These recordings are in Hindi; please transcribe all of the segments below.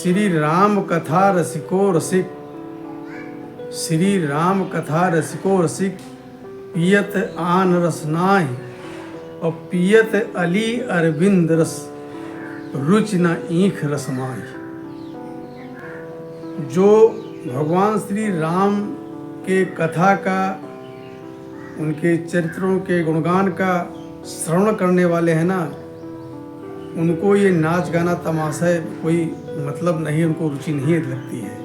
श्री राम कथा रसिको रसिक, श्री राम कथा रसिको रसिक, पियत आन रस नाहि और पियत अली अरविंद रस, रुचि न ईख रसमाई। जो भगवान श्री राम के कथा का, उनके चरित्रों के गुणगान का श्रवण करने वाले हैं ना, उनको ये नाच गाना तमाशा कोई मतलब नहीं, उनको रुचि नहीं लगती है।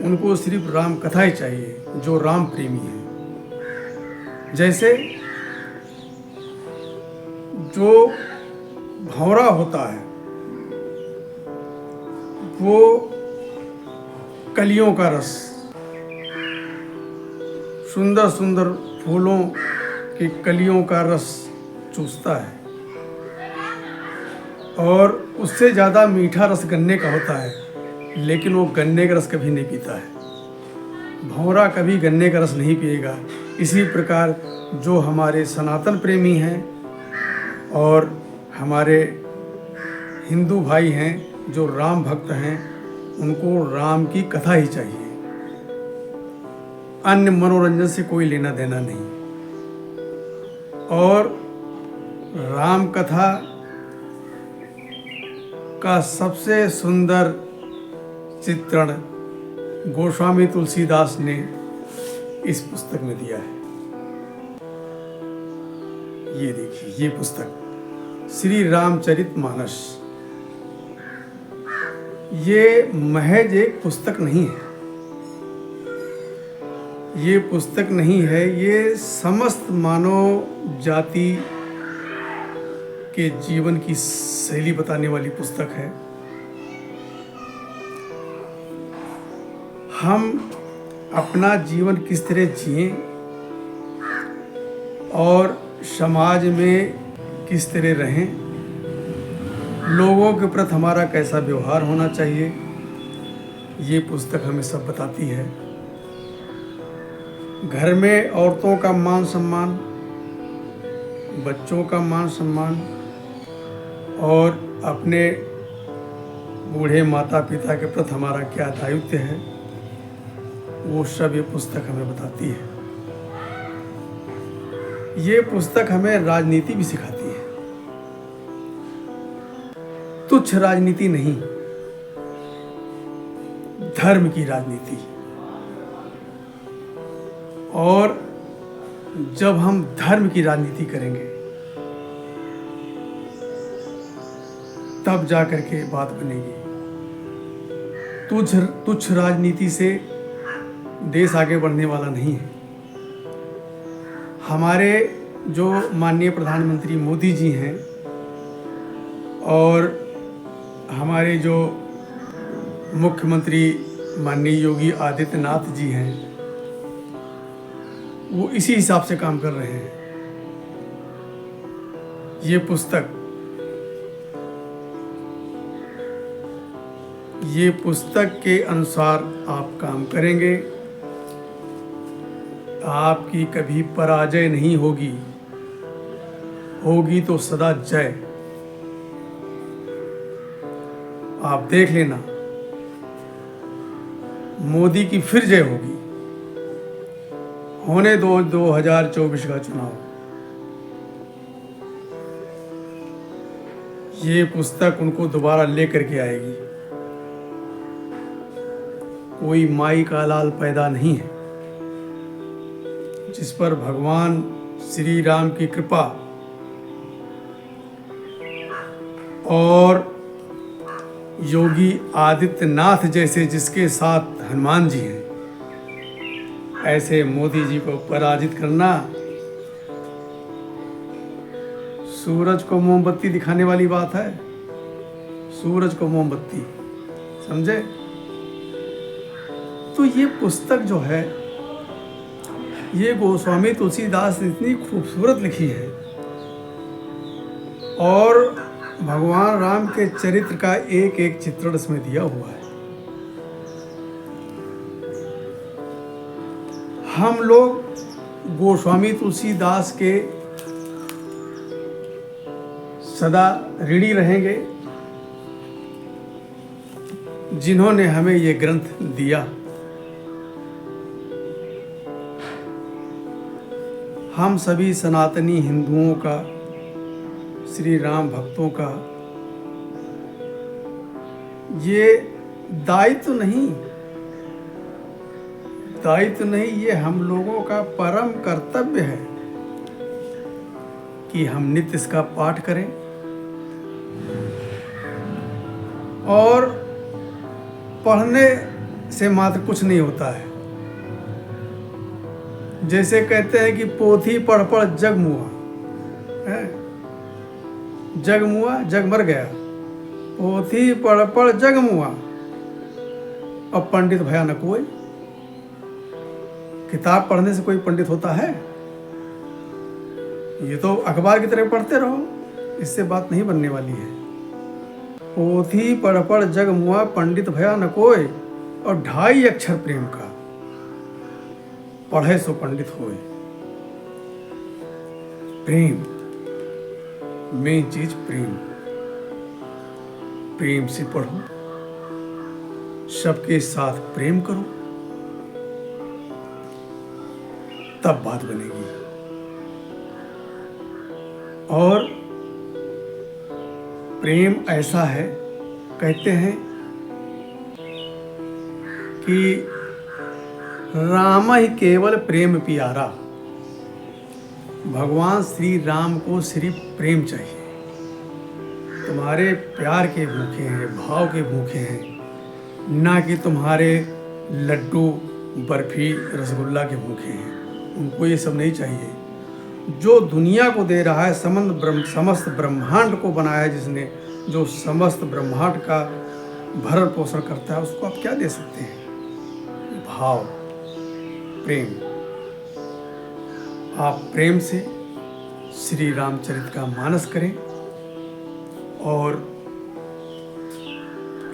उनको सिर्फ राम कथा ही चाहिए, जो राम प्रेमी है। जैसे जो भंवरा होता है वो कलियों का रस, सुंदर सुंदर फूलों की कलियों का रस चूसता है, और उससे ज़्यादा मीठा रस गन्ने का होता है, लेकिन वो गन्ने का रस कभी नहीं पीता है। भंवरा कभी गन्ने का रस नहीं पिएगा। इसी प्रकार जो हमारे सनातन प्रेमी हैं और हमारे हिंदू भाई हैं, जो राम भक्त हैं, उनको राम की कथा ही चाहिए, अन्य मनोरंजन से कोई लेना देना नहीं। और राम कथा का सबसे सुंदर चित्रण गोस्वामी तुलसीदास ने इस पुस्तक में दिया है। ये देखिए, ये पुस्तक श्री रामचरितमानस। ये महज एक पुस्तक नहीं है, ये पुस्तक नहीं है, ये समस्त मानव जाति के जीवन की शैली बताने वाली पुस्तक है। हम अपना जीवन किस तरह जिएं और समाज में किस तरह रहें, लोगों के प्रति हमारा कैसा व्यवहार होना चाहिए, ये पुस्तक हमें सब बताती है। घर में औरतों का मान सम्मान, बच्चों का मान सम्मान और अपने बूढ़े माता पिता के प्रति हमारा क्या दायित्व है, वो सब ये पुस्तक हमें बताती है। ये पुस्तक हमें राजनीति भी सिखाती है। तुच्छ राजनीति नहीं, धर्म की राजनीति। और जब हम धर्म की राजनीति करेंगे तब जाकर के बात बनेगी। तुच्छ राजनीति से देश आगे बढ़ने वाला नहीं है। हमारे जो माननीय प्रधानमंत्री मोदी जी हैं और हमारे जो मुख्यमंत्री माननीय योगी आदित्यनाथ जी हैं, वो इसी हिसाब से काम कर रहे हैं। ये पुस्तक के अनुसार आप काम करेंगे, आपकी कभी पराजय नहीं होगी, होगी तो सदा जय। आप देख लेना, मोदी की फिर जय होगी। होने दो 2024 का चुनाव। ये पुस्तक उनको दोबारा लेकर के आएगी। कोई माई का लाल पैदा नहीं है जिस पर भगवान श्री राम की कृपा और योगी आदित्यनाथ जैसे जिसके साथ हनुमान जी हैं, ऐसे मोदी जी को पराजित करना सूरज को मोमबत्ती दिखाने वाली बात है। सूरज को मोमबत्ती, समझे? तो ये पुस्तक जो है, ये गोस्वामी तुलसीदास ने इतनी खूबसूरत लिखी है और भगवान राम के चरित्र का एक एक चित्रण इसमें दिया हुआ है। हम लोग गोस्वामी तुलसीदास के सदा ऋणी रहेंगे जिन्होंने हमें ये ग्रंथ दिया। हम सभी सनातनी हिंदुओं का, श्री राम भक्तों का ये दायित्व नहीं, ये हम लोगों का परम कर्तव्य है कि हम नित्य इसका पाठ करें। और पढ़ने से मात्र कुछ नहीं होता है। जैसे कहते हैं कि पोथी पढ़ पढ़ जग मुआ, है? जग मुआ, जग मर गया। पोथी पढ़ पढ़ जग मुआ, अब पंडित भया न कोई। किताब पढ़ने से कोई पंडित होता है? ये तो अखबार की तरह पढ़ते रहो, इससे बात नहीं बनने वाली है। पोथी पढ़ पढ़ जग मुआ, पंडित भया न कोय, और 2.5 अक्षर प्रेम का, पढ़े सो पंडित होए। प्रेम, मेन चीज प्रेम। प्रेम से पढ़ो, सबके साथ प्रेम करो, तब बात बनेगी। और प्रेम ऐसा है, कहते हैं कि राम ही केवल प्रेम प्यारा। भगवान श्री राम को सिर्फ प्रेम चाहिए। तुम्हारे प्यार के भूखे हैं, भाव के भूखे हैं, ना कि तुम्हारे लड्डू बर्फी रसगुल्ला के भूखे हैं। उनको ये सब नहीं चाहिए। जो दुनिया को दे रहा है, समस्त ब्रह्मांड को बनाया है जिसने, जो समस्त ब्रह्मांड का भरण पोषण करता है, उसको आप क्या दे सकते हैं? भाव, प्रेम। आप प्रेम से श्री रामचरित का मानस करें और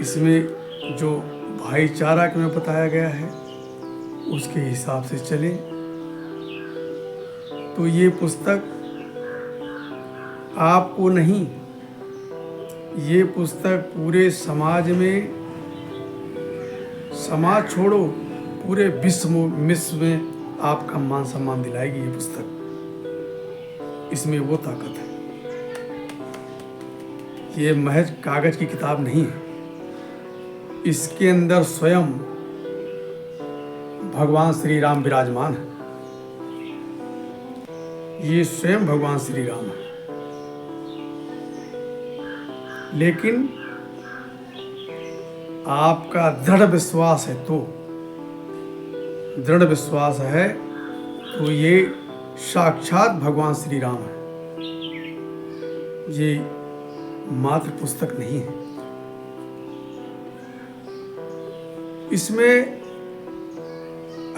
इसमें जो भाईचारा में बताया गया है उसके हिसाब से चलें, तो ये पुस्तक आपको नहीं, ये पुस्तक पूरे समाज में, समाज छोड़ो पूरे विश्व में आपका मान सम्मान दिलाएगी ये पुस्तक। इसमें वो ताकत है। ये महज कागज की किताब नहीं है, इसके अंदर स्वयं भगवान श्री राम विराजमान है। ये स्वयं भगवान श्री राम है। लेकिन आपका दृढ़ विश्वास है, तो दृढ़ विश्वास है तो ये साक्षात भगवान श्री राम है। ये मात्र पुस्तक नहीं है। इसमें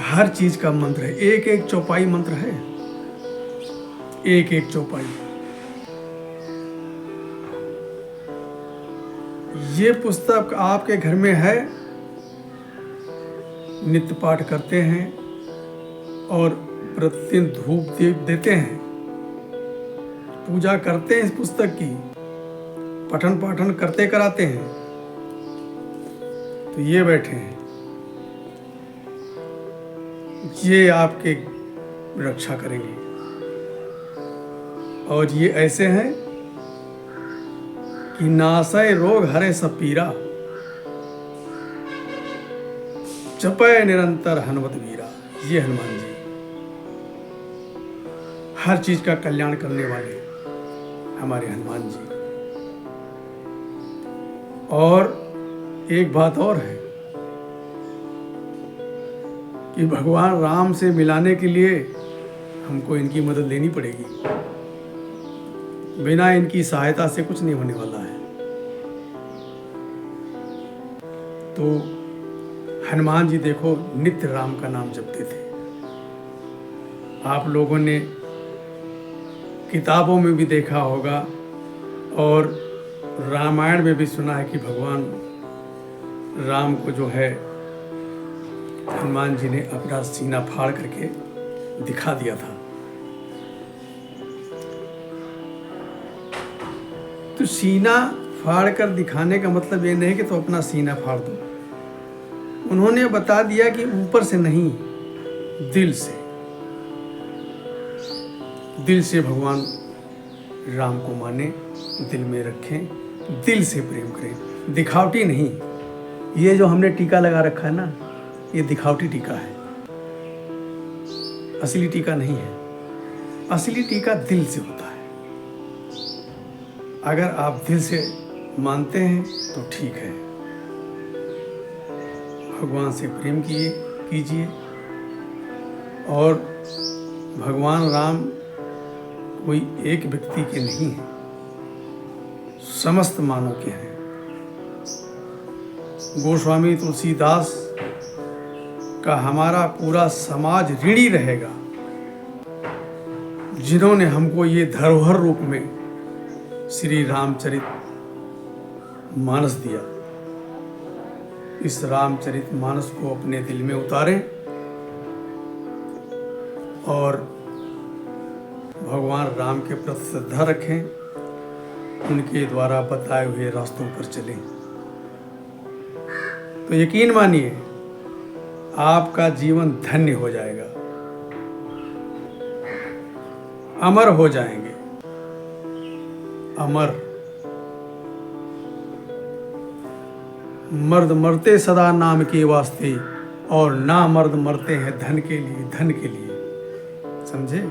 हर चीज का मंत्र है, एक एक चौपाई मंत्र है, एक एक चौपाई। ये पुस्तक आपके घर में है, नित्य पाठ करते हैं और प्रतिदिन धूप दीप देते हैं, पूजा करते हैं इस पुस्तक की, पठन पाठन करते कराते हैं, तो ये बैठे हैं, ये आपके रक्षा करेंगे। और ये ऐसे हैं कि नासय रोग हरे सब पीरा, जपय निरंतर हनुमत वीरा। ये हनुमान जी हर चीज का कल्याण करने वाले हमारे हनुमान जी। और एक बात और है कि भगवान राम से मिलाने के लिए हमको इनकी मदद लेनी पड़ेगी। बिना इनकी सहायता से कुछ नहीं होने वाला है। तो हनुमान जी देखो नित्य राम का नाम जपते थे। आप लोगों ने किताबों में भी देखा होगा और रामायण में भी सुना है कि भगवान राम को जो है हनुमान जी ने अपना सीना फाड़ करके दिखा दिया था। तो सीना फाड़ कर दिखाने का मतलब ये नहीं कि तो अपना सीना फाड़ दो। उन्होंने बता दिया कि ऊपर से नहीं, दिल से भगवान राम को माने, दिल में रखें, दिल से प्रेम करें, दिखावटी नहीं। ये जो हमने टीका लगा रखा है ना, ये दिखावटी टीका है, असली टीका नहीं है। असली टीका दिल से होता है। अगर आप दिल से मानते हैं तो ठीक है, भगवान से प्रेम कीजिए। और भगवान राम कोई एक व्यक्ति के नहीं है, समस्त मानव के हैं। गोस्वामी तुलसीदास का हमारा पूरा समाज ऋणी रहेगा, जिन्होंने हमको ये धरोहर रूप में श्री रामचरित मानस दिया। इस रामचरित मानस को अपने दिल में उतारें और भगवान राम के प्रति श्रद्धा रखें, उनके द्वारा बताए हुए रास्तों पर चलें। तो यकीन मानिए आपका जीवन धन्य हो जाएगा, अमर हो जाएंगे, अमर। मर्द मरते सदा नाम के वास्ते, और ना मर्द मरते हैं धन के लिए, धन के लिए। समझे?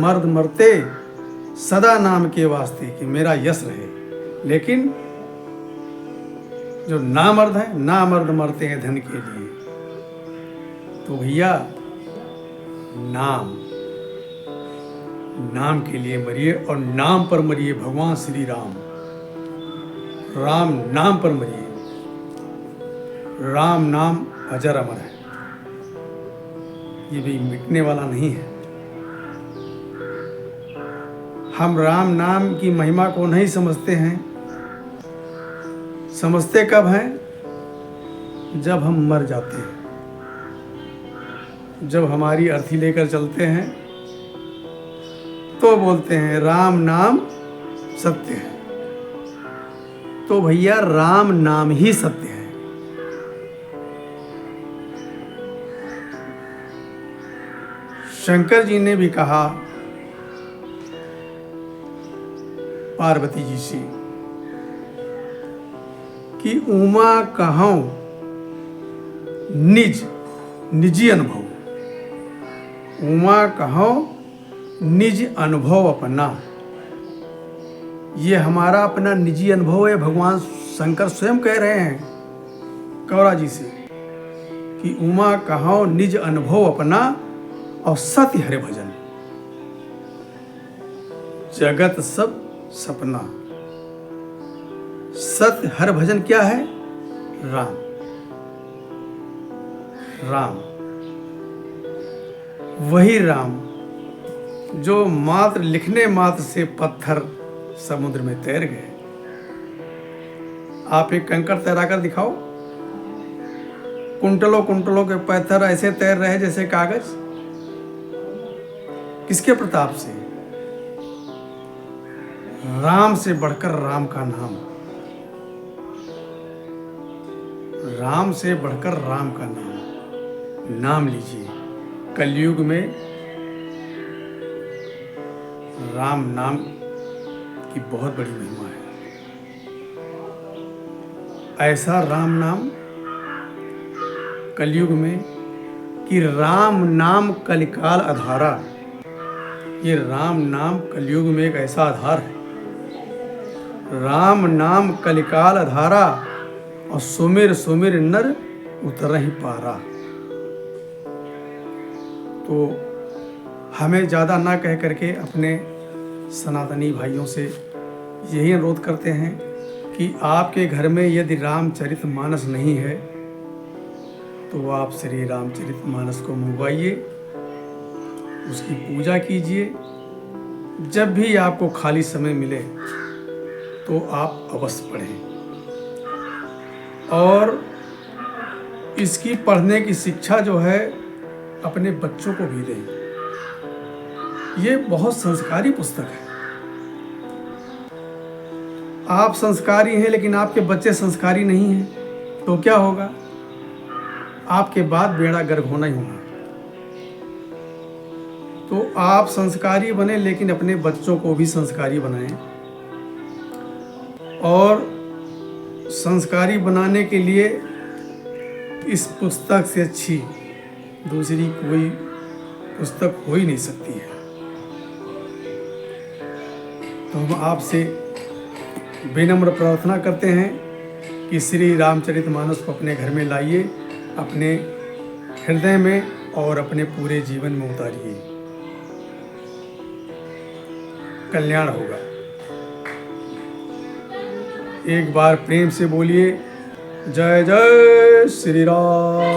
मर्द मरते सदा नाम के वास्ते कि मेरा यश रहे, लेकिन जो ना मर्द है, ना मर्द मरते हैं धन के लिए। तो भैया नाम के लिए मरिए, और नाम पर मरिए। भगवान श्री राम, राम नाम पर मरिए। राम नाम अजर अमर है, ये भी मिटने वाला नहीं है। हम राम नाम की महिमा को नहीं समझते हैं। समझते कब हैं? जब हम मर जाते हैं, जब हमारी अर्थी लेकर चलते हैं तो बोलते हैं राम नाम सत्य है। तो भैया राम नाम ही सत्य है। शंकर जी ने भी कहा पार्वती जी से कि उमा कहूं निजी अनुभव, उमा कहो निज अनुभव अपना। ये हमारा अपना निजी अनुभव है। भगवान शंकर स्वयं कह रहे हैं कौरा जी से कि उमा कहो निज अनुभव अपना, और सत्य हरि भजन, जगत सब सपना। सत्य हर भजन क्या है? राम। राम वही राम जो मात्र लिखने मात्र से पत्थर समुद्र में तैर गए। आप एक कंकड़ तैरा कर दिखाओ, कुंटलों कुंटलों के पत्थर ऐसे तैर रहे जैसे कागज। किसके प्रताप से? राम से बढ़कर राम का नाम, राम से बढ़कर राम का नाम। नाम लीजिए। कलयुग में राम नाम की बहुत बड़ी महिमा है। ऐसा राम नाम कलयुग में कि राम नाम कलिकाल आधारा। ये राम नाम कलयुग में एक ऐसा आधार है। राम नाम कलिकाल आधारा, और सुमिर सुमिर नर उतर ही पारा। तो हमें ज़्यादा ना कह करके अपने सनातनी भाइयों से यही अनुरोध करते हैं कि आपके घर में यदि रामचरित मानस नहीं है तो आप श्री रामचरित मानस को मंगवाइए, उसकी पूजा कीजिए। जब भी आपको खाली समय मिले तो आप अवश्य पढ़ें, और इसकी पढ़ने की शिक्षा जो है अपने बच्चों को भी दें। ये बहुत संस्कारी पुस्तक है। आप संस्कारी हैं लेकिन आपके बच्चे संस्कारी नहीं हैं तो क्या होगा? आपके बाद बेड़ा गर्क होना ही होना। तो आप संस्कारी बने लेकिन अपने बच्चों को भी संस्कारी बनाएं। और संस्कारी बनाने के लिए इस पुस्तक से अच्छी दूसरी कोई पुस्तक हो ही नहीं सकती है। तो हम आपसे विनम्र प्रार्थना करते हैं कि श्री रामचरितमानस को अपने घर में लाइए, अपने हृदय में और अपने पूरे जीवन में उतारिए। कल्याण होगा। एक बार प्रेम से बोलिए, जय जय श्री राम।